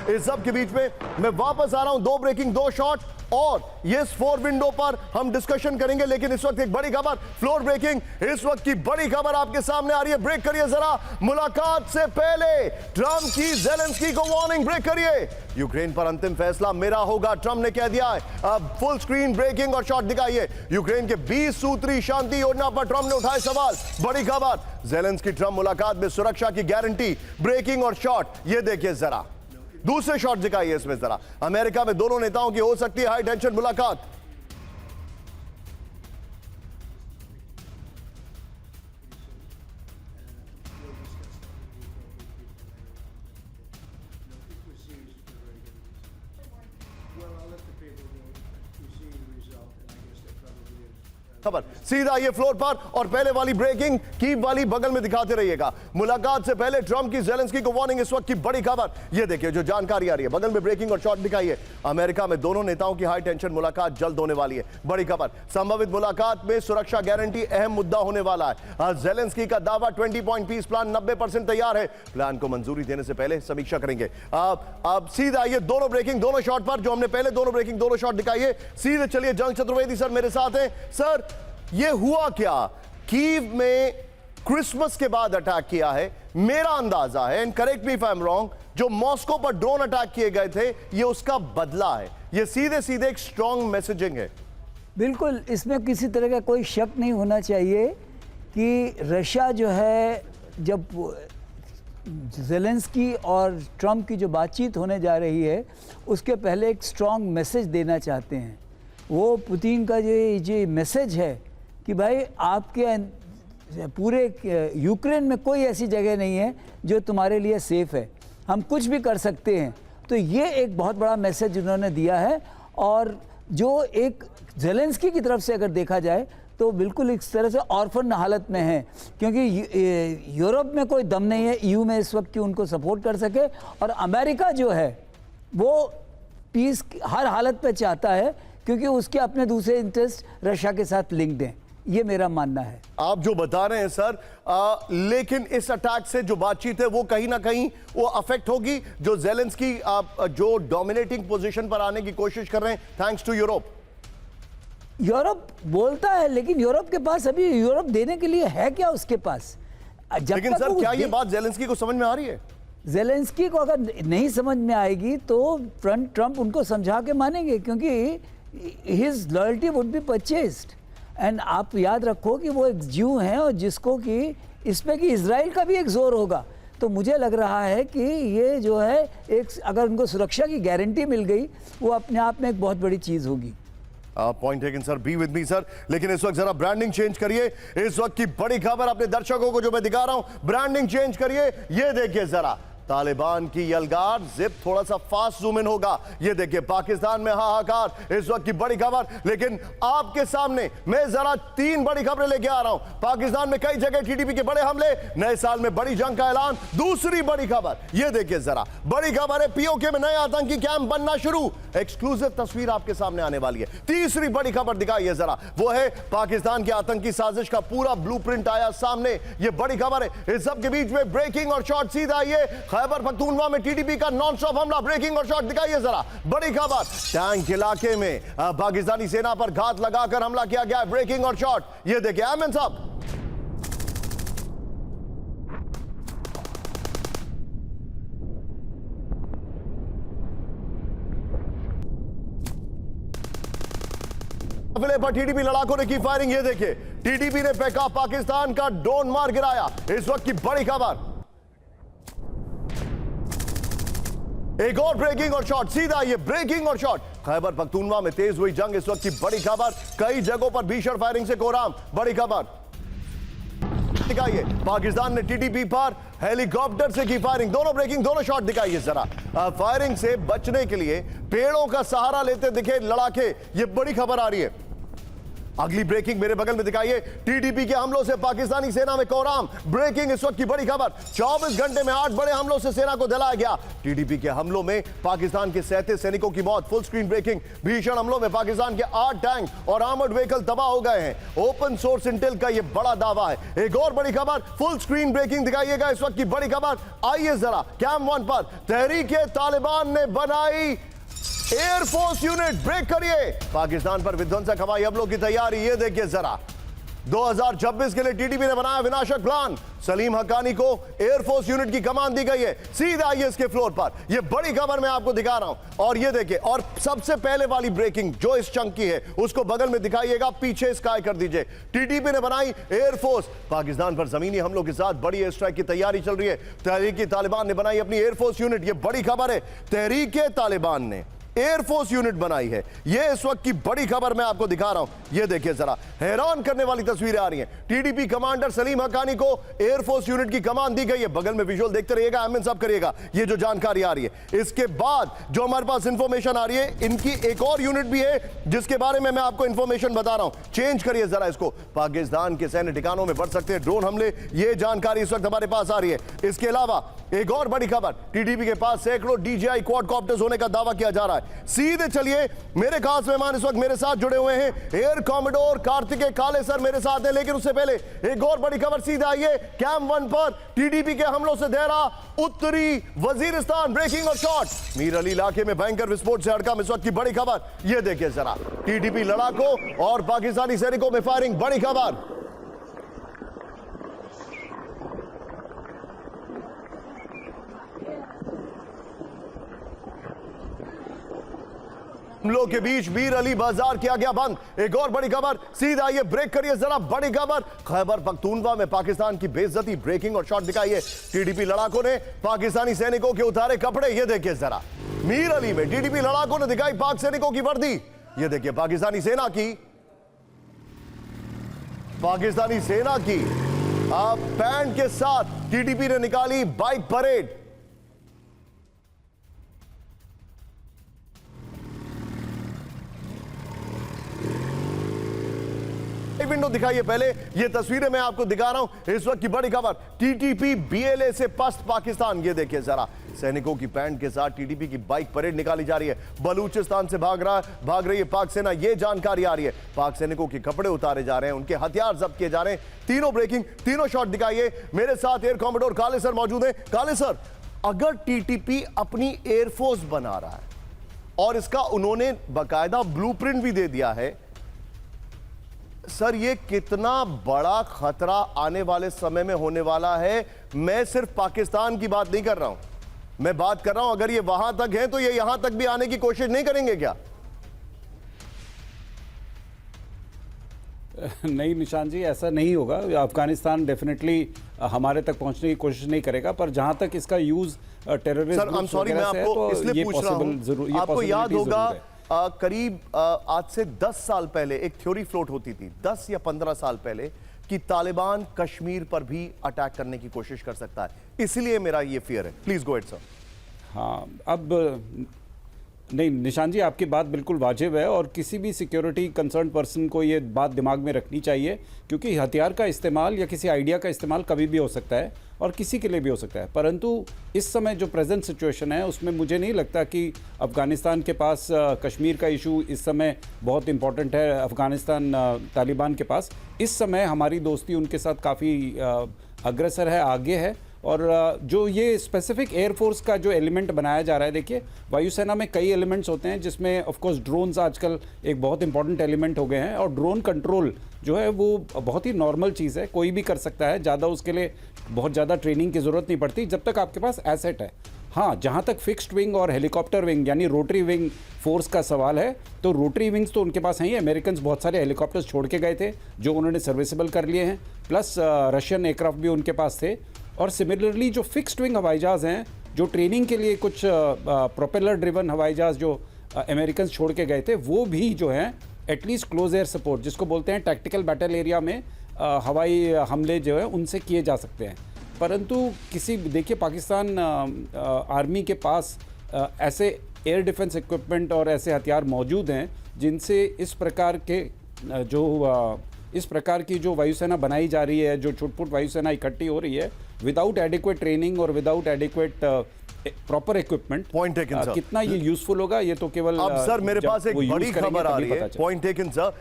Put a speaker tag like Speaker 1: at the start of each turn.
Speaker 1: इस सब के बीच में मैं वापस आ रहा हूं, दो ब्रेकिंग, दो शॉट और ये 4 विंडो पर हम डिस्कशन करेंगे। लेकिन इस वक्त एक बड़ी खबर, फ्लोर ब्रेकिंग, इस वक्त की बड़ी खबर आपके सामने आ रही है। ब्रेक करिए जरा, मुलाकात से पहले ट्रंप की ज़ेलेंस्की को वार्निंग। ब्रेक करिए, यूक्रेन पर अंतिम फैसला मेरा होगा, ट्रंप ने कह दिया है। अब फुल स्क्रीन ब्रेकिंग और शॉट दिखाइए। यूक्रेन के 20 सूत्री शांति योजना पर ट्रंप ने उठाए सवाल। बड़ी खबर, ज़ेलेंस्की ट्रंप मुलाकात में सुरक्षा की गारंटी। ब्रेकिंग और शॉट ये देखिए जरा, दूसरे शॉट दिखाइए इसमें जरा। अमेरिका में दोनों नेताओं की हो सकती है हाई टेंशन मुलाकात। खबर सीधा ये फ्लोर पर और पहले वाली ब्रेकिंग की वाली बगल में दिखाते रहिएगा। मुलाकात से पहले ट्रंप की ज़ेलेंस्की को वार्निंग, इस वक्त की बड़ी खबर ये देखिए जो जानकारी आ रही है। बगल में ब्रेकिंग और शॉट दिखाइए। अमेरिका में दोनों नेताओं की हाई टेंशन मुलाकात जल्द होने वाली है। बड़ी खबर, संभावित मुलाकात में सुरक्षा गारंटी अहम मुद्दा होने वाला है। ज़ेलेंस्की का दावा 20 पॉइंट पीस प्लान 90% तैयार है। प्लान को मंजूरी देने से पहले समीक्षा करेंगे। अब सीधा ये दोनों ब्रेकिंग, दोनों शॉट पर जो हमने पहले दोनों ब्रेकिंग, दोनों शॉट दिखाइए। सीधे चलिए, जंग चतुर्वेदी सर मेरे साथ हैं। सर, ये हुआ क्या? कीव में क्रिसमस के बाद अटैक किया है, मेरा अंदाजा है, and correct me if I am wrong, जो मॉस्को पर ड्रोन अटैक किए गए थे ये उसका बदला है। ये सीधे सीधे एक स्ट्रॉन्ग मैसेजिंग है।
Speaker 2: बिल्कुल, इसमें किसी तरह का कोई शक नहीं होना चाहिए कि रशिया जो है, जब ज़ेलेंस्की और ट्रंप की जो बातचीत होने जा रही है उसके पहले एक स्ट्रॉन्ग मैसेज देना चाहते हैं। वो पुतिन का जो मैसेज है कि भाई आपके पूरे यूक्रेन में कोई ऐसी जगह नहीं है जो तुम्हारे लिए सेफ़ है, हम कुछ भी कर सकते हैं। तो ये एक बहुत बड़ा मैसेज उन्होंने दिया है। और जो एक ज़ेलेंस्की की तरफ से अगर देखा जाए तो बिल्कुल इस तरह से ऑर्फन हालत में है, क्योंकि यूरोप में कोई दम नहीं है ईयू में इस वक्त कि उनको सपोर्ट कर सके। और अमेरिका जो है वो पीस हर हालत पे चाहता है, क्योंकि उसके अपने दूसरे इंटरेस्ट रशिया के साथ लिंक्ड हैं। ये मेरा मानना है।
Speaker 1: आप जो बता रहे हैं सर, लेकिन इस अटैक से जो बातचीत है वो कहीं ना कहीं वो अफेक्ट होगी। जो ज़ेलेंस्की जो डोमिनेटिंग पोजीशन पर आने की कोशिश कर रहे हैं थैंक्स टू यूरोप।
Speaker 2: यूरोप बोलता है, लेकिन यूरोप के पास अभी यूरोप देने के लिए है क्या उसके पास?
Speaker 1: लेकिन सर, क्या ये बात ज़ेलेंस्की को समझ में आ रही है?
Speaker 2: ज़ेलेंस्की को अगर नहीं समझ में आएगी तो ट्रंप उनको समझा के मानेंगे, क्योंकि his loyalty would be purchased. And आप याद रखो कि वो एक ज्यू हैं और जिसको कि इस पे कि इजराइल का भी एक जोर होगा। तो मुझे लग रहा है कि ये जो है एक, अगर उनको सुरक्षा की गारंटी मिल गई वो अपने आप में एक बहुत बड़ी चीज़ होगी।
Speaker 1: Point taken sir, be with me sir. लेकिन इस वक्त जरा ब्रांडिंग चेंज करिए। इस वक्त की बड़ी खबर अपने दर्शकों को जो मैं दिखा रहा हूं, ब्रांडिंग चेंज करिए। ये देखिए जरा, तालिबान की यलगार, जिप थोड़ा सा फास्ट जूम इन होगा। ये देखिए पाकिस्तान में हाहाकार, इस वक्त की बड़ी खबर। लेकिन आपके सामने मैं जरा 3 बड़ी खबरें लेके आ रहा हूं। पाकिस्तान में कई जगह टीटीपी के बड़े हमले, नए साल में बड़ी जंग का ऐलान। दूसरी बड़ी खबर ये देखिए जरा, बड़ी खबर है पीओके में नए आतंकी कैंप बनना शुरू। एक्सक्लूसिव तस्वीर आपके सामने आने वाली है। तीसरी बड़ी खबर दिखाइए जरा, वो है पाकिस्तान की आतंकी साजिश का पूरा ब्लूप्रिंट आया सामने। ये बड़ी खबर है। इस सब के बीच में ब्रेकिंग और शॉट सीधा ये खैबर पख्तूनख्वा में टीटीपी का नॉन स्टॉप हमला। ब्रेकिंग और शॉट दिखाइए जरा, बड़ी खबर, टैंक इलाके में पाकिस्तानी सेना पर घात लगाकर हमला किया गया है। ब्रेकिंग और शॉट ये देखिए, आमिन साहब। पर टीटीपी लड़ाकों ने की फायरिंग। ये देखिए, टीटीपी ने फेंका पाकिस्तान का ड्रोन, मार गिराया। इस वक्त की बड़ी खबर, एक और ब्रेकिंग और शॉट सीधा ये ब्रेकिंग और शॉट। खैबर पख्तूनख्वा में तेज हुई जंग, इस वक्त की बड़ी खबर। कई जगहों पर भीषण फायरिंग से कोहराम। बड़ी खबर दिखाइए, पाकिस्तान ने टीटीपी पर हेलीकॉप्टर से की फायरिंग। दोनों ब्रेकिंग, दोनों शॉट दिखाइए जरा। फायरिंग से बचने के लिए पेड़ों का सहारा लेते दिखे लड़ाके। ये बड़ी खबर आ रही है। अगली ब्रेकिंग मेरे बगल में दिखाइए, टीटीपी के हमलों से पाकिस्तानी सेना में कोहराम। ब्रेकिंग इस वक्त की बड़ी खबर, 24 घंटे में 8 बड़े हमलों से सेना को दलाया गया। टीटीपी के हमलों में पाकिस्तान के 37 सैनिकों की मौत। फुल स्क्रीन ब्रेकिंग, भीषण हमलों में पाकिस्तान के 8 टैंक और आर्मर्ड व्हीकल तबाह हो गए हैं। ओपन सोर्स इंटेल का यह बड़ा दावा है। एक और बड़ी खबर, फुल स्क्रीन ब्रेकिंग दिखाइएगा इस वक्त की बड़ी खबर। आइए जरा कैम 1 पर तहरीक-ए-तालिबान ने बनाई एयरफोर्स यूनिट। ब्रेक करिए, पाकिस्तान पर विध्वंसक हवाई हमलों की तैयारी। ये देखिए जरा, 2026 के लिए टीटीपी ने बनाया विनाशक प्लान। सलीम हक्कानी को एयरफोर्स यूनिट की कमान दी गई है। सीधे आइए इसके फ्लोर पर, यह बड़ी खबर मैं आपको दिखा रहा हूं। और ये देखिए, और सबसे पहले वाली ब्रेकिंग जो इस चंक की है उसको बगल में दिखाइएगा, पीछे स्काई कर दीजिए। टीटीपी ने बनाई एयरफोर्स। पाकिस्तान पर जमीनी हमलों के साथ बड़ी एयर स्ट्राइक की तैयारी चल रही है। तहरीक-ए-तालिबान ने बनाई अपनी एयरफोर्स यूनिट। यह बड़ी खबर है, तहरीक-ए-तालिबान ने एयरफोर्स यूनिट बनाई है। यह इस वक्त की बड़ी खबर मैं आपको दिखा रहा हूं। यह देखिए जरा, हैरान करने वाली तस्वीरें आ रही हैं। टीटीपी कमांडर सलीम हक्कानी को एयरफोर्स यूनिट की कमान दी गई है। बगल में विजुअल देखते रहिएगा, एमएन साहब करिएगा ये जो जानकारी आ रही है। इसके बाद जो हमारे पास इंफॉर्मेशन आ रही है, इनकी एक और यूनिट भी है जिसके बारे में मैं आपको इंफॉर्मेशन बता रहा हूं। चेंज करिए जरा इसको। पाकिस्तान के सैन्य ठिकानों में बढ़ सकते हैं ड्रोन हमले, यह जानकारी इस वक्त हमारे पास आ रही है। इसके अलावा एक और बड़ी खबर, टीटीपी के पास सैकड़ों डीजीआई क्वाडकॉप्टर्स होने का दावा किया जा रहा है। सीधे चलिए, मेरे खास मेहमान इस वक्त मेरे साथ जुड़े हुए हैं, एयर कॉमोडोर कार्तिकेय काले सर मेरे साथ हैं। लेकिन उससे पहले एक और बड़ी खबर, सीधे आइए कैम 1 पर। टीटीपी के हमलों से दहरा उत्तरी वजीरिस्तान। ब्रेकिंग और शॉट, मीर अली इलाके में भयंकर विस्फोट से हड़कंप। इस वक्त की बड़ी खबर यह देखिए जरा, टीटीपी लड़ाकों और पाकिस्तानी सैनिकों में फायरिंग। बड़ी खबर, हमलों के बीच मीर अली बाजार किया गया बंद। एक और बड़ी खबर, सीधा ये ब्रेक करिए जरा, बड़ी खबर, खैबर पख्तूनवा में पाकिस्तान की बेइज्जती। ब्रेकिंग और शॉट दिखाइए, टीटीपी लड़ाकों ने पाकिस्तानी सैनिकों के उतारे कपड़े। ये देखिए जरा, मीर अली में टीटीपी लड़ाकों ने दिखाई पाक सैनिकों की वर्दी। ये देखिए पाकिस्तानी सेना की बैंड के साथ टीटीपी ने निकाली बाइक परेड। विंडो दिखाइए पहले, ये तस्वीरें मैं आपको दिखा रहा हूं। इस वक्त की बड़ी खबर, टीटीपी बीएलए से पस्त पाकिस्तान। ये देखिए जरा, सैनिकों की बैंड के साथ टीटीपी की बाइक परेड निकाली जा रही है। बलूचिस्तान से भाग रही है पाक सेना, ये जानकारी आ रही है। पाक सैनिकों के कपड़े उतारे जा रहे हैं, उनके हथियार जब्त किए जा रहे हैं। तीनों ब्रेकिंग, तीनों शॉट दिखाइए। मेरे साथ एयर कॉमोडोर काले सर मौजूद हैं। काले सर, अगर टीटीपी अपनी एयरफोर्स बना रहा है और इसका उन्होंने बाकायदा ब्लूप्रिंट भी दे दिया है, सर ये कितना बड़ा खतरा आने वाले समय में होने वाला है। मैं सिर्फ पाकिस्तान की बात नहीं कर रहा हूं, मैं बात कर रहा हूं अगर ये वहां तक है तो ये यहां तक भी आने की कोशिश नहीं करेंगे क्या?
Speaker 3: नहीं निशान जी, ऐसा नहीं होगा। अफगानिस्तान डेफिनेटली हमारे तक पहुंचने की कोशिश नहीं करेगा, पर जहां तक इसका use terrorist,
Speaker 1: sir I am sorry, मैं आपको इसलिए पूछ रहा हूं, आपको याद होगा करीब आज से 10 साल पहले एक थ्योरी फ्लोट होती थी, 10 या 15 साल पहले, कि तालिबान कश्मीर पर भी अटैक करने की कोशिश कर सकता है। इसलिए मेरा ये फियर है। Please go ahead sir.
Speaker 3: हाँ, अब नहीं निशान जी, आपकी बात बिल्कुल वाजिब है और किसी भी सिक्योरिटी कंसर्न पर्सन को ये बात दिमाग में रखनी चाहिए, क्योंकि हथियार का इस्तेमाल या किसी आइडिया का इस्तेमाल कभी भी हो सकता है और किसी के लिए भी हो सकता है। परंतु इस समय जो प्रेजेंट सिचुएशन है उसमें मुझे नहीं लगता कि अफ़गानिस्तान के पास कश्मीर का इशू इस समय बहुत इंपॉर्टेंट है। अफ़गानिस्तान तालिबान के पास इस समय हमारी दोस्ती उनके साथ काफ़ी अग्रसर है, आगे है। और जो ये स्पेसिफिक एयरफोर्स का जो एलिमेंट बनाया जा रहा है, देखिए वायुसेना में कई एलिमेंट्स होते हैं जिसमें ऑफ कोर्स ड्रोन्स आजकल एक बहुत इंपॉर्टेंट एलिमेंट हो गए हैं और ड्रोन कंट्रोल जो है वो बहुत ही नॉर्मल चीज़ है, कोई भी कर सकता है। ज़्यादा उसके लिए बहुत ज़्यादा ट्रेनिंग की ज़रूरत नहीं पड़ती जब तक आपके पास एसेट है। हाँ, जहाँ तक फिक्स्ड विंग और हेलीकॉप्टर विंग यानी रोटरी विंग फोर्स का सवाल है, तो रोटरी विंग्स तो उनके पास हैं ही। अमेरिकन बहुत सारे हेलीकॉप्टर्स छोड़ के गए थे जो उन्होंने सर्विसेबल कर लिए हैं, प्लस रशियन एयरक्राफ्ट भी उनके पास थे। और सिमिलरली जो फिक्स्ड विंग हवाई जहाज़ हैं, जो ट्रेनिंग के लिए कुछ प्रोपेलर ड्रिवन हवाई जहाज़ जो अमेरिकन छोड़ के गए थे, वो भी जो हैं एटलीस्ट क्लोज एयर सपोर्ट जिसको बोलते हैं टैक्टिकल बैटल एरिया में हवाई हमले जो है उनसे किए जा सकते हैं। परंतु किसी देखिए पाकिस्तान आर्मी के पास ऐसे एयर डिफेंस इक्विपमेंट और ऐसे हथियार मौजूद हैं जिनसे इस प्रकार के जो इस प्रकार की जो वायुसेना बनाई जा रही है, जो छुटपुट वायुसेना इकट्ठी हो रही है विदाउट एडिक्वेट ट्रेनिंग और without adequate proper equipment,
Speaker 1: Point taken, sir.
Speaker 3: कितना ये यूजफुल होगा ये तो केवल
Speaker 1: अब सर मेरे
Speaker 3: जब
Speaker 1: पास एक
Speaker 3: वो use
Speaker 1: बड़ी
Speaker 3: करेंगे
Speaker 1: खबर आ
Speaker 3: तभी
Speaker 1: रही
Speaker 3: पता
Speaker 1: है,
Speaker 3: चलेगा।
Speaker 1: Point taken sir.